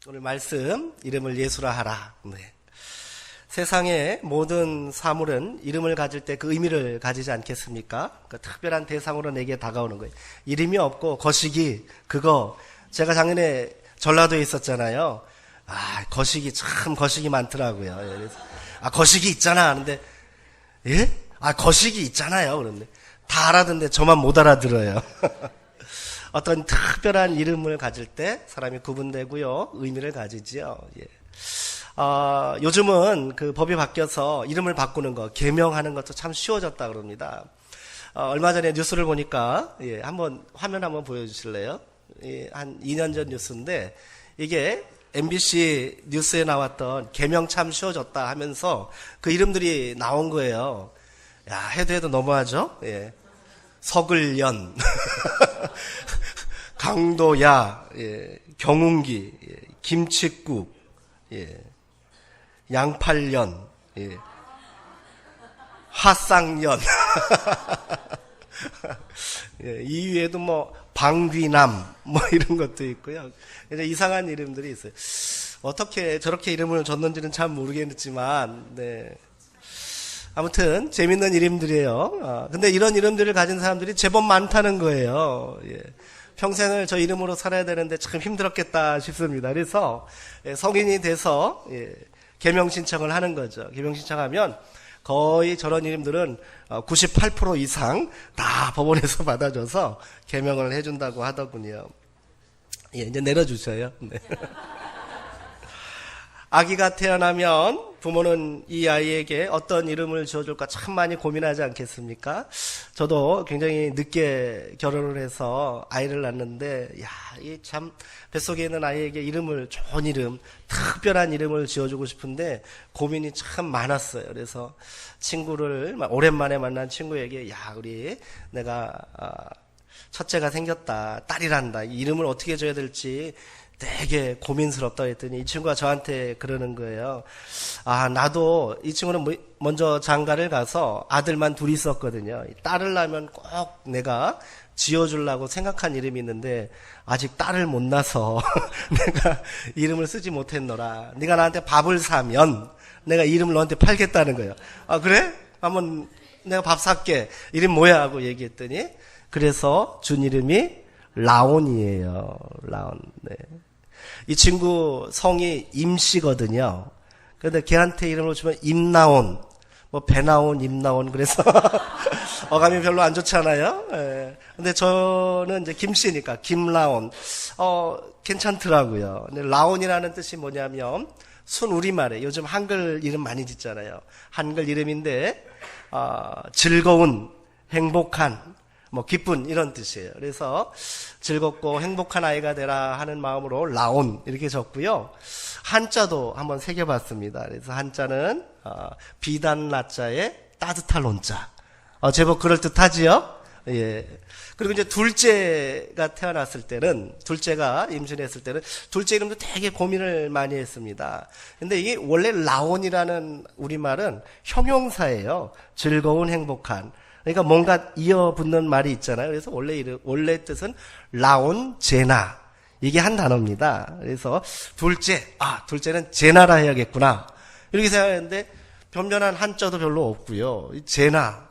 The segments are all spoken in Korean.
오늘 말씀 이름을 예수라 하라. 네. 세상의 모든 사물은 이름을 가질 때 그 의미를 가지지 않겠습니까? 그 특별한 대상으로 내게 다가오는 거예요. 이름이 없고 거시기 그거 제가 작년에 전라도에 있었잖아요. 거시기 참 거시기 많더라고요. 그래서 거시기 있잖아 하는데 예? 거시기 있잖아요. 그런데 다 알아듣는데 저만 못 알아들어요. 어떤 특별한 이름을 가질 때 사람이 구분되고요. 의미를 가지지요. 예. 요즘은 그 법이 바뀌어서 이름을 바꾸는 거, 개명하는 것도 참 쉬워졌다 그럽니다. 얼마 전에 뉴스를 보니까, 한번, 화면 한번 보여주실래요? 한 2년 전 뉴스인데, 이게 MBC 뉴스에 나왔던 개명 참 쉬워졌다 하면서 그 이름들이 나온 거예요. 해도 너무하죠? 예. 서글연, 강도야, 경운기, 김칫국, 양팔년, 화쌍년, 이외에도 방귀남, 이런 것도 있고요. 이상한 이름들이 있어요. 어떻게 저렇게 이름을 줬는지는 참 모르겠지만, 네. 아무튼 재밌는 이름들이에요. 근데 이런 이름들을 가진 사람들이 제법 많다는 거예요. 평생을 저 이름으로 살아야 되는데 참 힘들었겠다 싶습니다. 그래서 성인이 돼서 개명 신청을 하는 거죠. 개명 신청하면 거의 저런 이름들은 98% 이상 다 법원에서 받아줘서 개명을 해준다고 하더군요. 이제 내려주셔요. 네. 아기가 태어나면 부모는 이 아이에게 어떤 이름을 지어줄까 참 많이 고민하지 않겠습니까? 저도 굉장히 늦게 결혼을 해서 아이를 낳았는데, 이 참 뱃속에 있는 아이에게 좋은 이름, 특별한 이름을 지어주고 싶은데 고민이 참 많았어요. 그래서 친구를 오랜만에 만난 친구에게 내가 첫째가 생겼다, 딸이란다, 이 이름을 어떻게 줘야 될지 되게 고민스럽다 했더니 이 친구가 저한테 그러는 거예요. 나도 이 친구는 먼저 장가를 가서 아들만 둘이 있었거든요. 딸을 낳으면 꼭 내가 지어주려고 생각한 이름이 있는데 아직 딸을 못 낳아서 내가 이름을 쓰지 못했노라. 네가 나한테 밥을 사면 내가 이름을 너한테 팔겠다는 거예요. 그래? 한번 내가 밥 살게. 이름 뭐야? 하고 얘기했더니 그래서 준 이름이 라온이에요. 라온. 네. 이 친구 성이 임씨거든요. 그런데 걔한테 이름을 주면 임나온, 배나온, 임나온, 그래서 어감이 별로 안 좋잖아요. 근데 저는 이제 김씨니까 김라온. 괜찮더라고요. 근데 라온이라는 뜻이 뭐냐면 순우리말에 요즘 한글 이름 많이 짓잖아요. 한글 이름인데 즐거운, 행복한, 기쁜 이런 뜻이에요. 그래서 즐겁고 행복한 아이가 되라 하는 마음으로 라온 이렇게 적고요. 한자도 한번 새겨봤습니다. 그래서 한자는 비단 라자에 따뜻한 온자. 제법 그럴듯하지요? 예. 그리고 이제 둘째가 태어났을 때는, 둘째가 임신했을 때는 둘째 이름도 되게 고민을 많이 했습니다. 근데 이게 원래 라온이라는 우리말은 형용사예요. 즐거운, 행복한. 그러니까 뭔가 이어붙는 말이 있잖아요. 그래서 원래 뜻은 라온 제나. 이게 한 단어입니다. 그래서 둘째는 제나라 해야겠구나. 이렇게 생각했는데 변변한 한자도 별로 없고요. 제나.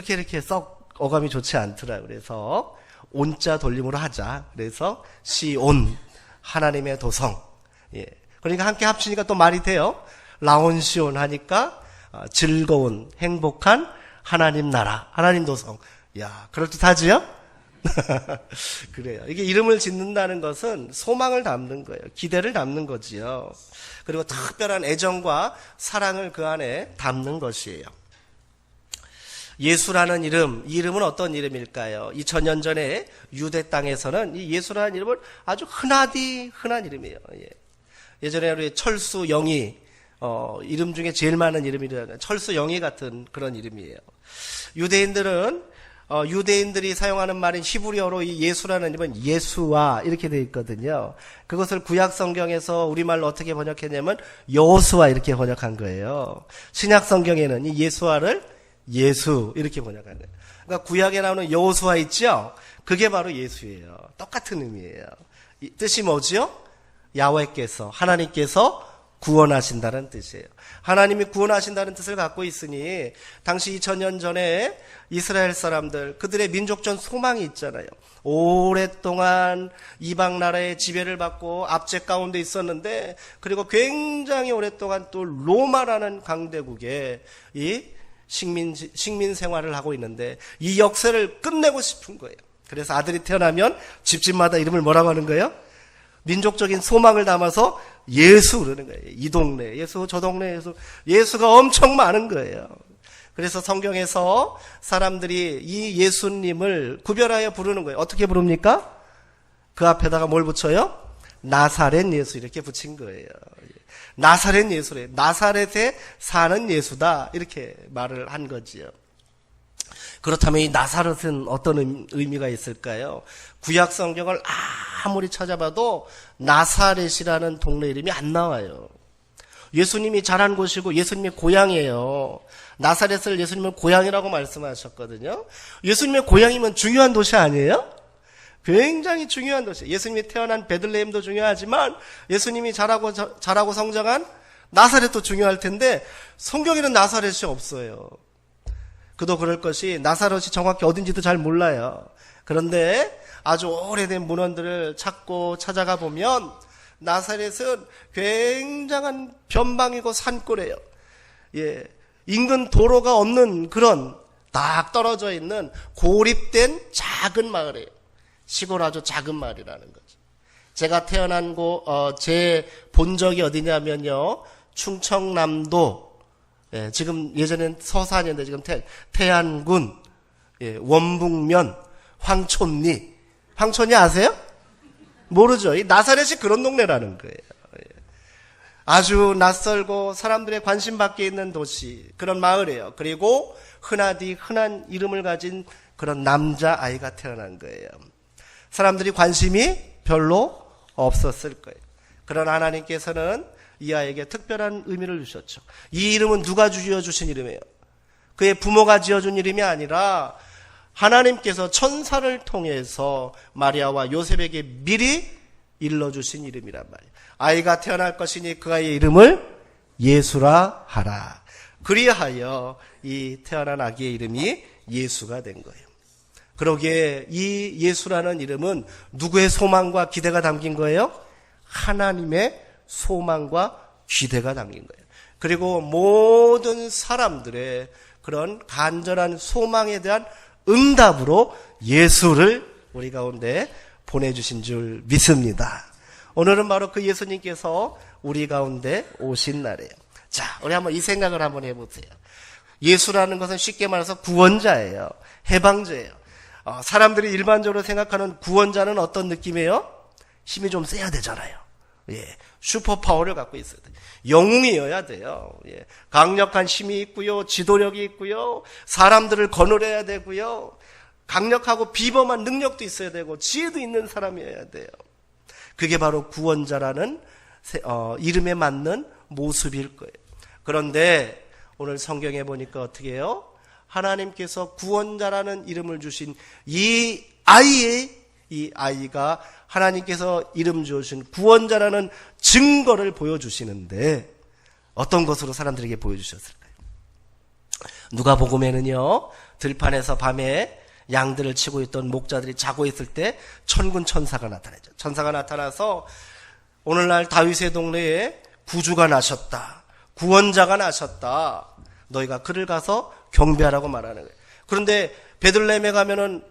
이렇게 썩 어감이 좋지 않더라고요. 그래서 온자 돌림으로 하자. 그래서 시온. 하나님의 도성. 그러니까 함께 합치니까 또 말이 돼요. 라온 시온 하니까 즐거운, 행복한 하나님 나라, 하나님 도성. 그럴듯하지요? 그래요. 이게 이름을 짓는다는 것은 소망을 담는 거예요. 기대를 담는 거지요. 그리고 특별한 애정과 사랑을 그 안에 담는 것이에요. 예수라는 이름, 이 이름은 어떤 이름일까요? 2000년 전에 유대 땅에서는 이 예수라는 이름은 아주 흔한 이름이에요. 예전에 우리 철수 영희, 이름 중에 제일 많은 이름이라는 철수 영희 같은 그런 이름이에요. 유대인들이 사용하는 말인 히브리어로 이 예수라는 이름은 예수와 이렇게 되어 있거든요. 그것을 구약 성경에서 우리말로 어떻게 번역했냐면 여호수아 이렇게 번역한 거예요. 신약 성경에는 이 예수와를 예수 이렇게 번역한 거예요. 그러니까 구약에 나오는 여호수아 있죠? 그게 바로 예수예요. 똑같은 의미예요. 뜻이 뭐죠? 야훼께서, 하나님께서 구원하신다는 뜻이에요. 하나님이 구원하신다는 뜻을 갖고 있으니 당시 2000년 전에 이스라엘 사람들, 그들의 민족전 소망이 있잖아요. 오랫동안 이방 나라의 지배를 받고 압제 가운데 있었는데, 그리고 굉장히 오랫동안 또 로마라는 강대국에 이 식민 생활을 하고 있는데 이 역사를 끝내고 싶은 거예요. 그래서 아들이 태어나면 집집마다 이름을 뭐라고 하는 거예요? 민족적인 소망을 담아서 예수 그러는 거예요. 이 동네 예수, 저 동네 예수, 예수가 엄청 많은 거예요. 그래서 성경에서 사람들이 이 예수님을 구별하여 부르는 거예요. 어떻게 부릅니까? 그 앞에다가 뭘 붙여요? 나사렛 예수 이렇게 붙인 거예요. 나사렛 예수래. 나사렛에 사는 예수다. 이렇게 말을 한 거지요. 그렇다면 이 나사렛은 어떤 의미가 있을까요? 구약 성경을 아무리 찾아봐도 나사렛이라는 동네 이름이 안 나와요. 예수님이 자란 곳이고 예수님의 고향이에요. 나사렛을 예수님은 고향이라고 말씀하셨거든요. 예수님의 고향이면 중요한 도시 아니에요? 굉장히 중요한 도시. 예수님이 태어난 베들레헴도 중요하지만 예수님이 자라고 성장한 나사렛도 중요할 텐데 성경에는 나사렛이 없어요. 그도 그럴 것이 나사렛이 정확히 어딘지도 잘 몰라요. 그런데 아주 오래된 문헌들을 찾고 찾아가 보면 나사렛은 굉장한 변방이고 산골이에요. 예, 인근 도로가 없는 그런 딱 떨어져 있는 고립된 작은 마을이에요. 시골 아주 작은 마을이라는 거죠. 제가 태어난 제 본적이 어디냐면요, 충청남도, 예, 지금 예전엔 서산이었는데 지금 태안군, 예, 원북면, 황촌리. 황촌리 아세요? 모르죠. 이 나사렛이 그런 동네라는 거예요. 예. 아주 낯설고 사람들의 관심 밖에 있는 도시, 그런 마을이에요. 그리고 흔한 이름을 가진 그런 남자아이가 태어난 거예요. 사람들이 관심이 별로 없었을 거예요. 그러나 하나님께서는 이 아이에게 특별한 의미를 주셨죠. 이 이름은 누가 지어주신 이름이에요? 그의 부모가 지어준 이름이 아니라 하나님께서 천사를 통해서 마리아와 요셉에게 미리 일러주신 이름이란 말이에요. 아이가 태어날 것이니 그 아이의 이름을 예수라 하라. 그리하여 이 태어난 아기의 이름이 예수가 된 거예요. 그러기에 이 예수라는 이름은 누구의 소망과 기대가 담긴 거예요? 하나님의 소망과 기대가 담긴 거예요. 그리고 모든 사람들의 그런 간절한 소망에 대한 응답으로 예수를 우리 가운데 보내주신 줄 믿습니다. 오늘은 바로 그 예수님께서 우리 가운데 오신 날이에요. 자, 우리 한번 이 생각을 한번 해보세요. 예수라는 것은 쉽게 말해서 구원자예요. 해방자예요. 사람들이 일반적으로 생각하는 구원자는 어떤 느낌이에요? 힘이 좀 세야 되잖아요. 예, 슈퍼파워를 갖고 있어야 돼요. 영웅이어야 돼요. 예, 강력한 힘이 있고요, 지도력이 있고요, 사람들을 거느려야 되고요, 강력하고 비범한 능력도 있어야 되고 지혜도 있는 사람이어야 돼요. 그게 바로 구원자라는 이름에 맞는 모습일 거예요. 그런데 오늘 성경에 보니까 어떻게 해요? 하나님께서 구원자라는 이름을 주신 이 아이가 하나님께서 이름 주신 구원자라는 증거를 보여주시는데 어떤 것으로 사람들에게 보여주셨을까요? 누가복음에는요, 들판에서 밤에 양들을 치고 있던 목자들이 자고 있을 때 천군 천사가 나타나죠. 천사가 나타나서 오늘날 다윗의 동네에 구주가 나셨다, 구원자가 나셨다, 너희가 그를 가서 경배하라고 말하는 거예요. 그런데 베들레헴에 가면은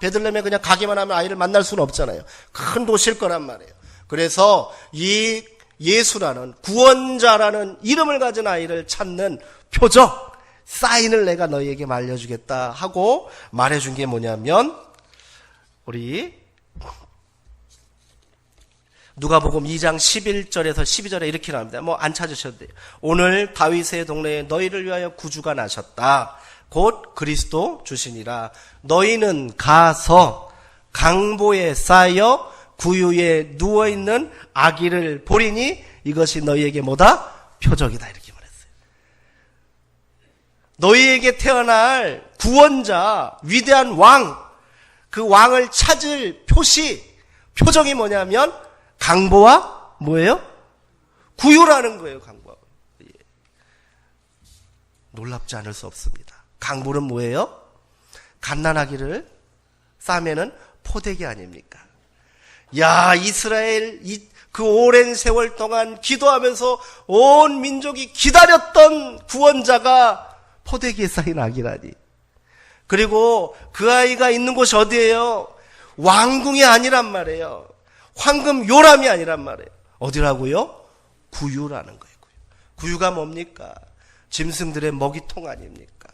베들레헴에 그냥 가기만 하면 아이를 만날 수는 없잖아요. 큰 도시일 거란 말이에요. 그래서 이 예수라는 구원자라는 이름을 가진 아이를 찾는 표적, 사인을 내가 너희에게 알려주겠다 하고 말해준 게 뭐냐면, 우리 누가복음 2장 11절에서 12절에 이렇게 나옵니다. 뭐 안 찾으셔도 돼요. 오늘 다윗의 동네에 너희를 위하여 구주가 나셨다. 곧 그리스도 주시니라. 너희는 가서 강보에 쌓여 구유에 누워있는 아기를 보리니 이것이 너희에게 뭐다? 표적이다. 이렇게 말했어요. 너희에게 태어날 구원자, 위대한 왕, 그 왕을 찾을 표적이 뭐냐면 강보와 뭐예요? 구유라는 거예요, 강보하고. 예. 놀랍지 않을 수 없습니다. 강보는 뭐예요? 갓난아기를 싸매는 포대기 아닙니까? 야, 이스라엘 그 오랜 세월 동안 기도하면서 온 민족이 기다렸던 구원자가 포대기에 쌓인 아기라니. 그리고 그 아이가 있는 곳이 어디예요? 왕궁이 아니란 말이에요. 황금 요람이 아니란 말이에요. 어디라고요? 구유라는 거예요. 구유가 뭡니까? 짐승들의 먹이통 아닙니까?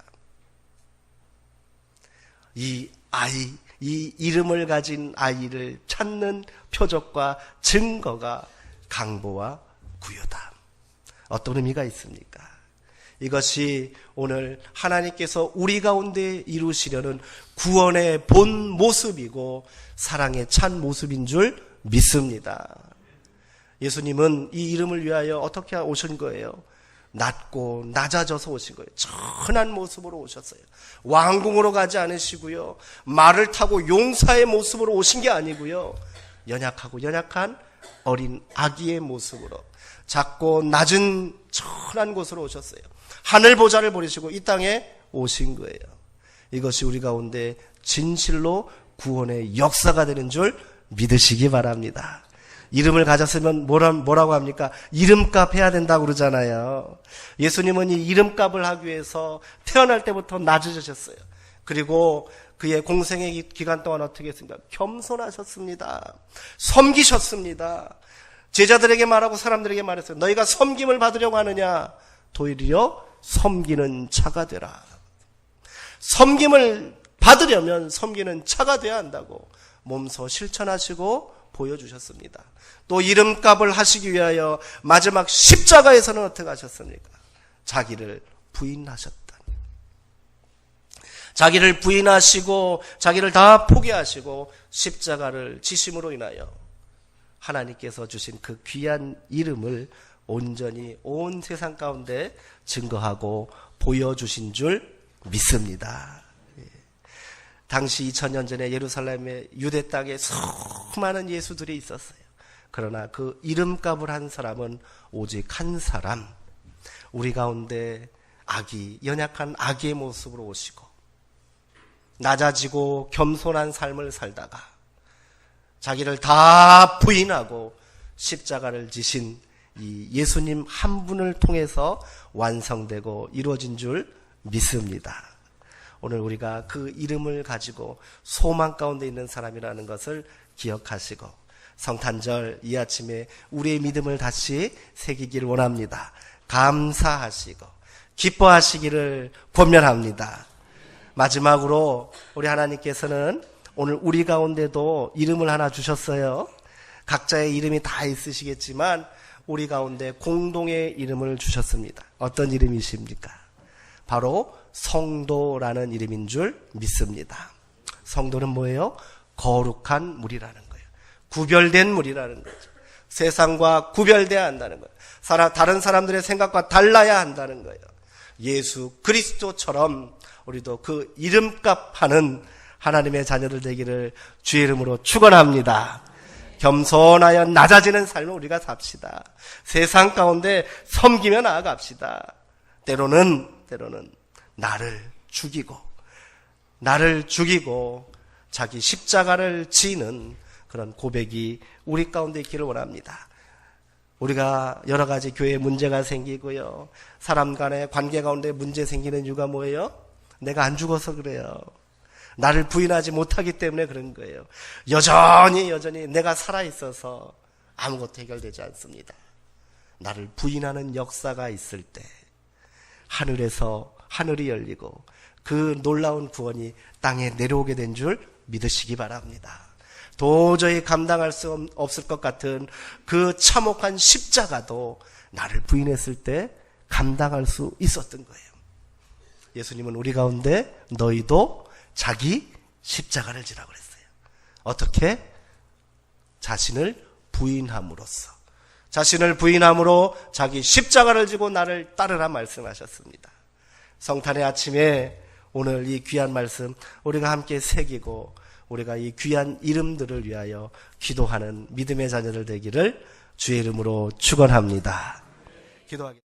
이 아이, 이 이름을 가진 아이를 찾는 표적과 증거가 강보와 구유다. 어떤 의미가 있습니까? 이것이 오늘 하나님께서 우리 가운데 이루시려는 구원의 본 모습이고 사랑의 찬 모습인 줄 믿습니다. 예수님은 이 이름을 위하여 어떻게 오신 거예요? 낮고 낮아져서 오신 거예요. 천한 모습으로 오셨어요. 왕궁으로 가지 않으시고요. 말을 타고 용사의 모습으로 오신 게 아니고요. 연약하고 연약한 어린 아기의 모습으로 작고 낮은 천한 곳으로 오셨어요. 하늘 보좌를 버리시고 이 땅에 오신 거예요. 이것이 우리 가운데 진실로 구원의 역사가 되는 줄 믿으시기 바랍니다. 이름을 가졌으면 뭐라고 합니까? 이름값 해야 된다고 그러잖아요. 예수님은 이 이름값을 하기 위해서 태어날 때부터 낮아지셨어요. 그리고 그의 공생의 기간 동안 어떻게 했습니까? 겸손하셨습니다. 섬기셨습니다. 제자들에게 말하고 사람들에게 말했어요. 너희가 섬김을 받으려고 하느냐? 도리어 섬기는 자가 되라. 섬김을 받으려면 섬기는 자가 돼야 한다고 몸소 실천하시고 보여주셨습니다. 또 이름값을 하시기 위하여 마지막 십자가에서는 어떻게 하셨습니까? 자기를 부인하셨다. 자기를 부인하시고 자기를 다 포기하시고 십자가를 지심으로 인하여 하나님께서 주신 그 귀한 이름을 온전히 온 세상 가운데 증거하고 보여주신 줄 믿습니다. 당시 2000년 전에 예루살렘의 유대 땅에 수많은 예수들이 있었어요. 그러나 그 이름값을 한 사람은 오직 한 사람, 우리 가운데 아기, 연약한 아기의 모습으로 오시고 낮아지고 겸손한 삶을 살다가 자기를 다 부인하고 십자가를 지신 이 예수님 한 분을 통해서 완성되고 이루어진 줄 믿습니다. 오늘 우리가 그 이름을 가지고 소망 가운데 있는 사람이라는 것을 기억하시고 성탄절 이 아침에 우리의 믿음을 다시 새기기를 원합니다. 감사하시고 기뻐하시기를 권면합니다. 마지막으로 우리 하나님께서는 오늘 우리 가운데도 이름을 하나 주셨어요. 각자의 이름이 다 있으시겠지만 우리 가운데 공동의 이름을 주셨습니다. 어떤 이름이십니까? 바로 성도라는 이름인 줄 믿습니다. 성도는 뭐예요? 거룩한 무리라는 거예요. 구별된 무리라는 거죠. 세상과 구별돼야 한다는 거예요. 다른 사람들의 생각과 달라야 한다는 거예요. 예수 그리스도처럼 우리도 그 이름값하는 하나님의 자녀들 되기를 주의 이름으로 축원합니다. 겸손하여 낮아지는 삶을 우리가 삽시다. 세상 가운데 섬기며 나아갑시다. 때로는 나를 죽이고 자기 십자가를 지는 그런 고백이 우리 가운데 있기를 원합니다. 우리가 여러 가지 교회에 문제가 생기고요. 사람 간의 관계 가운데 문제 생기는 이유가 뭐예요? 내가 안 죽어서 그래요. 나를 부인하지 못하기 때문에 그런 거예요. 여전히 내가 살아있어서 아무것도 해결되지 않습니다. 나를 부인하는 역사가 있을 때 하늘이 열리고 그 놀라운 구원이 땅에 내려오게 된 줄 믿으시기 바랍니다. 도저히 감당할 수 없을 것 같은 그 참혹한 십자가도 나를 부인했을 때 감당할 수 있었던 거예요. 예수님은 우리 가운데 너희도 자기 십자가를 지라고 그랬어요. 어떻게? 자신을 부인함으로써. 자신을 부인함으로 자기 십자가를 지고 나를 따르라 말씀하셨습니다. 성탄의 아침에 오늘 이 귀한 말씀 우리가 함께 새기고 우리가 이 귀한 이름들을 위하여 기도하는 믿음의 자녀들 되기를 주의 이름으로 축원합니다. 기도하겠습니다.